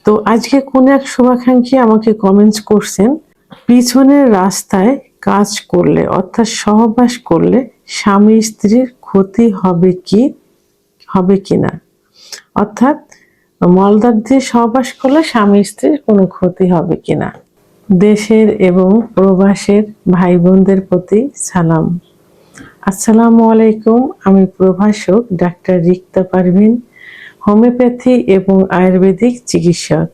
তো আজকে কোন এক শুভাকাঙ্ক্ষী আমাকে কমেন্টস করছেন, পিছনের রাস্তায় কাজ করলে অর্থাৎ সহবাস করলে স্বামী স্ত্রীর ক্ষতি হবে কিনা, অর্থাৎ মলদ্বার দিয়ে সহবাস করলে স্বামী স্ত্রীর কোনো ক্ষতি হবে কিনা। দেশের এবং প্রবাসের ভাই বোনদের প্রতি সালাম। আসসালামু আলাইকুম। আমি প্রভাষক ডাক্তার রিক্তা পারভিন, হোমিওপ্যাথি এবং আয়ুর্বেদিক চিকিৎসক।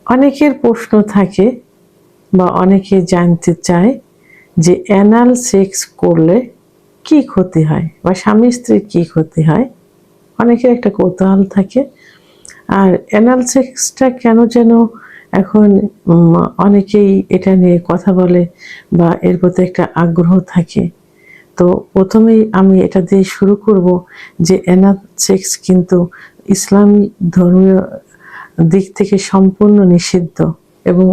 অনেকের প্রশ্ন থাকে বা অনেকে জানতে চায় যে অ্যানাল সেক্স করলে কি ক্ষতি হয় বা স্বামী স্ত্রীর কি ক্ষতি হয়। অনেকের একটা কৌতূহল থাকে। আর অ্যানাল সেক্সটা কেন যেন এখন অনেকেই এটা নিয়ে কথা বলে বা এর প্রতি একটা আগ্রহ থাকে। তো প্রথমেই আমি এটা দিয়ে শুরু করব যে অ্যানাল সেক্স কিন্তু ইসলামী ধর্মীয় দিক থেকে সম্পূর্ণ নিষিদ্ধ এবং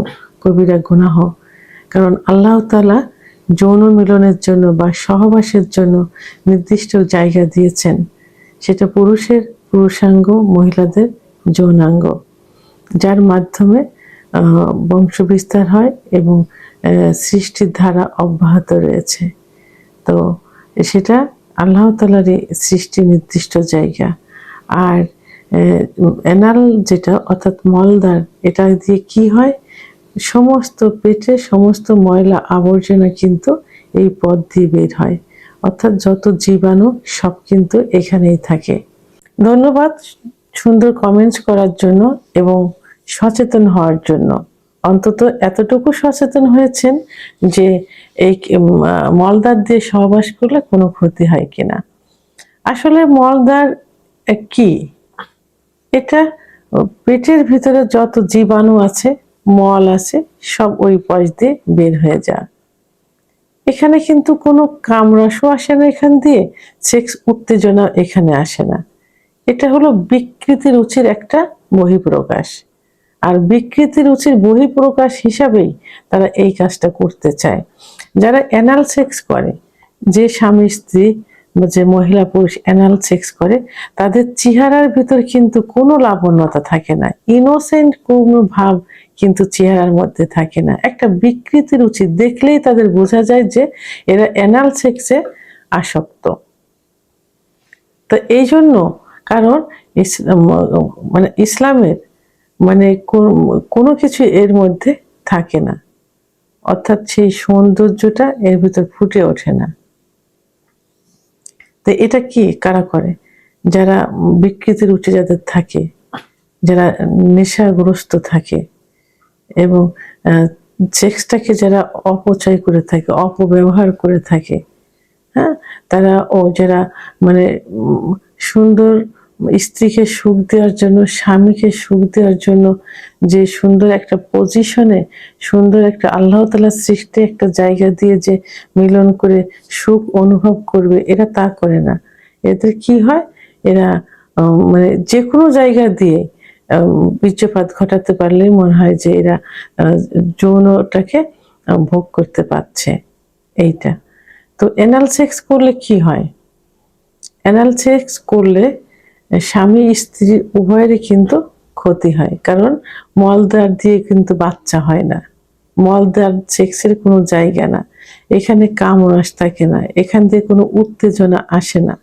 কবিরা গুনাহ। কারণ আল্লাহ তাআলা যৌন মিলনের জন্য বা সহবাসের জন্য নির্দিষ্ট জায়গা দিয়েছেন। সেটা পুরুষের পুরুষাঙ্গ, মহিলাদের যৌনাঙ্গ, যার মাধ্যমে বংশবিস্তার হয় এবং সৃষ্টির ধারা অব্যাহত রয়েছে। তো সেটা আল্লাহ তাআলারই সৃষ্টি নির্দিষ্ট জায়গা। আর অ্যানাল যেটা অর্থাৎ মলদ্বার, এটা দিয়ে কি হয়, সমস্ত পেটে সমস্ত ময়লা আবর্জনা কিন্তু এই পথ দিয়ে বের হয়, অর্থাৎ যত জীবাণু সব কিন্তু এখানেই থাকে। ধন্যবাদ সুন্দর কমেন্টস করার জন্য এবং সচেতন হওয়ার জন্য। অন্তত এতটুকু সচেতন হয়েছেন যে এই মলদ্বার দিয়ে সহবাস করলে কোনো ক্ষতি হয় কিনা। আসলে মলদ্বার কি? এটা পেটের ভিতরে যত জীবাণু আছে, মল আছে, সব ওই পাশ দিয়ে বের হয়ে যায়। এখানে কিন্তু কোনো কামরসও আসে না, এখান দিয়ে সেক্স উত্তেজনা এখানে আসে না। এটা হলো বিকৃতি রুচির একটা বহিঃপ্রকাশ। আর বিকৃতি রুচির বহিঃপ্রকাশ হিসাবেই তারা এই কাজটা করতে চায়। যারা অ্যানাল সেক্স করে, যে স্বামী স্ত্রী যে মহিলা পুরুষ অ্যানাল সেক্স করে, তাদের চেহারার ভিতর কিন্তু কোনো লাবণ্যতা থাকে না, ইনোসেন্ট কোনো ভাব কিন্তু চেহারার মধ্যে থাকে না। একটা বিকৃতি রুচি দেখলেই তাদের বোঝা যায় যে এরা অ্যানাল সেক্সে আসক্ত। তো এই জন্য, কারণ মানে ইসলামের মানে কোনো কিছু এর মধ্যে থাকে না, অর্থাৎ সেই সৌন্দর্যটা এর ভিতর ফুটে ওঠে না। তো এটা কি কারা করে? যারা বিকৃতির রুচি যাদের থাকে, যারা নেশাগ্রস্ত থাকে এবং সেক্সটাকে যারা অপচয় করে থাকে, অপব্যবহার করে থাকে, হ্যাঁ, তারা যারা মানে সুন্দর স্ত্রীকে সুখ দেওয়ার জন্য, স্বামীকে সুখ দেওয়ার জন্য যে সুন্দর একটা পজিশনে, সুন্দর একটা আল্লাহ তাআলার সৃষ্টি একটা জায়গা দিয়ে যে মিলন করে সুখ অনুভব করবে, এরা তা করে না। এদের কি হয়, এরা মানে যে কোনো জায়গা দিয়ে বীর্যপাত ঘটাতে পারলেই মনে হয় যে এরা যৌনটাকে ভোগ করতে পারছে। এইটা তো অ্যানাল সেক্স করলে কি হয়? অ্যানাল সেক্স করলে স্বামী স্ত্রী উভয়েরই কিন্তু ক্ষতি হয়, কারণ মলদ্বার দিয়ে কিন্তু বাচ্চা হয় না। মলদ্বার সেক্সের কোনো জায়গা না, এখানে কামরস থাকে না, এখান দিয়ে কোনো উত্তেজনা আসে না।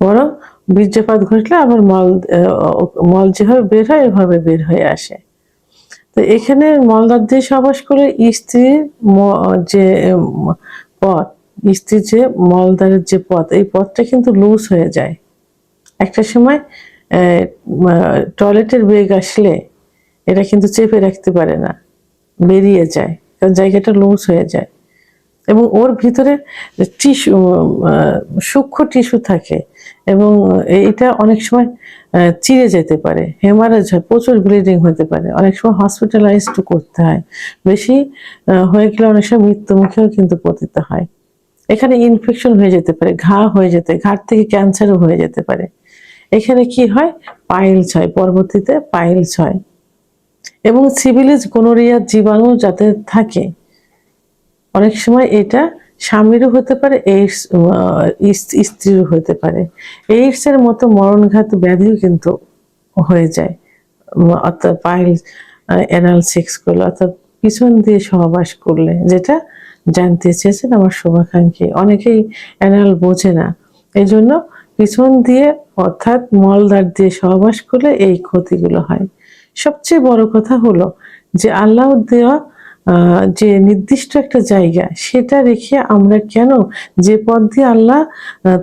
বরং বীর্যপাত ঘটলে আবার মল যেভাবে বের হয় এভাবে বের হয়ে আসে। তো এখানে মলদ্বার দিয়ে সহবাস করলে স্ত্রীর যে পথ, স্ত্রীর যে মলদ্বারের যে পথ, এই পথটা কিন্তু লুজ হয়ে যায়। একটা সময় টয়লেটের বেগ আসলে এটা কিন্তু চেপে রাখতে পারে না, বেরিয়ে যায়, কারণ জায়গাটা লুজ হয়ে যায়। এবং ওর ভিতরে টিস্যু, সূক্ষ্ম টিস্যু থাকে এবং এটা অনেক সময় চিড়ে যেতে পারে, হেমারেজ হয়, প্রচুর ব্লিডিং হতে পারে, অনেক সময় হসপিটালাইজড করতে হয়। বেশি হয়ে গেলে অনেক সময় মৃত্যু মুখেও কিন্তু পতিত হয়। এখানে ইনফেকশন হয়ে যেতে পারে, ঘা হয়ে ঘাট থেকে ক্যান্সারও হয়ে যেতে পারে। এখানে কি হয়, পাইলস হয়, পরবর্তীতে পাইলস হয়। এবং সিভিলিস গোনোরিয়ার জীবাণু যাতে থাকে, অনেক সময় এটা স্বামীরও হতে পারে, এইডস স্ত্রীরও হতে পারে। এইডস এর মতো মরণঘাত ব্যাধিও কিন্তু হয়ে যায় অর্থাৎ পাইল অ্যানাল সেক্স করলে, অর্থাৎ পিছন দিয়ে সহবাস করলে, যেটা জানতে চেয়েছেন আমার শুভাকাঙ্ক্ষী। অনেকেই অ্যানাল বোঝে না, এই জন্য পিছন দিয়ে অর্থাৎ মলদ্বার দিয়ে সহবাস করলে এই ক্ষতিগুলো হয়। সবচেয়ে বড় কথা হলো যে আল্লাহ দেওয়া যে নির্দিষ্ট একটা জায়গা, সেটা রেখে আমরা কেন, যে পথ দিয়ে আল্লাহ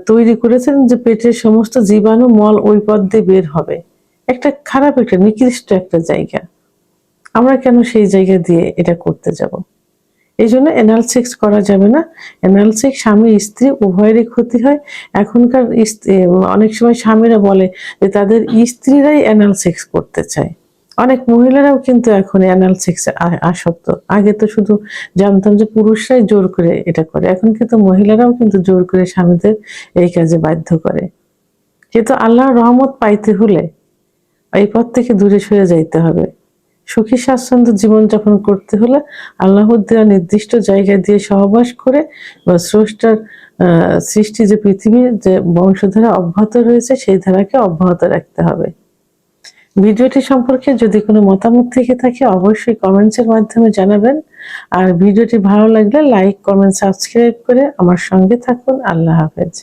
তৈরি করেছেন যে পেটের সমস্ত জীবাণু মল ওই পথ দিয়ে বের হবে, একটা খারাপ একটা নিকৃষ্ট একটা জায়গা, আমরা কেন সেই জায়গা দিয়ে এটা করতে যাব? এই জন্য অ্যানাল সেক্স করা যাবে না। অ্যানাল সেক্স স্বামী স্ত্রী উভয়েরই ক্ষতি হয়। এখনকার অনেক সময় স্বামীরা বলে যে তাদের স্ত্রীরাই অ্যানাল সেক্স করতে চায়। অনেক মহিলারাও কিন্তু এখন অ্যানাল সেক্সে আসক্ত। আগে তো শুধু জানতাম যে পুরুষরাই জোর করে এটা করে, এখন কিন্তু মহিলারাও কিন্তু জোর করে স্বামীদের এই কাজে বাধ্য করে। কিন্তু আল্লাহর রহমত পাইতে হলে এই পথ থেকে দূরে সরে যাইতে হবে। সুখী স্বাচ্ছন্দ্য জীবনযাপন করতে হলে আল্লাহর দেওয়া নির্দিষ্ট জায়গা দিয়ে সহবাস করে বা স্রষ্টার সৃষ্টি যে পৃথিবীর যে বংশধারা অব্যাহত রয়েছে সেই ধারাকে অব্যাহত রাখতে হবে। ভিডিওটি সম্পর্কে যদি কোনো মতামত থেকে থাকে অবশ্যই কমেন্টসের মাধ্যমে জানাবেন। আর ভিডিওটি ভালো লাগলে লাইক, কমেন্ট, সাবস্ক্রাইব করে আমার সঙ্গে থাকুন। আল্লাহ হাফেজ।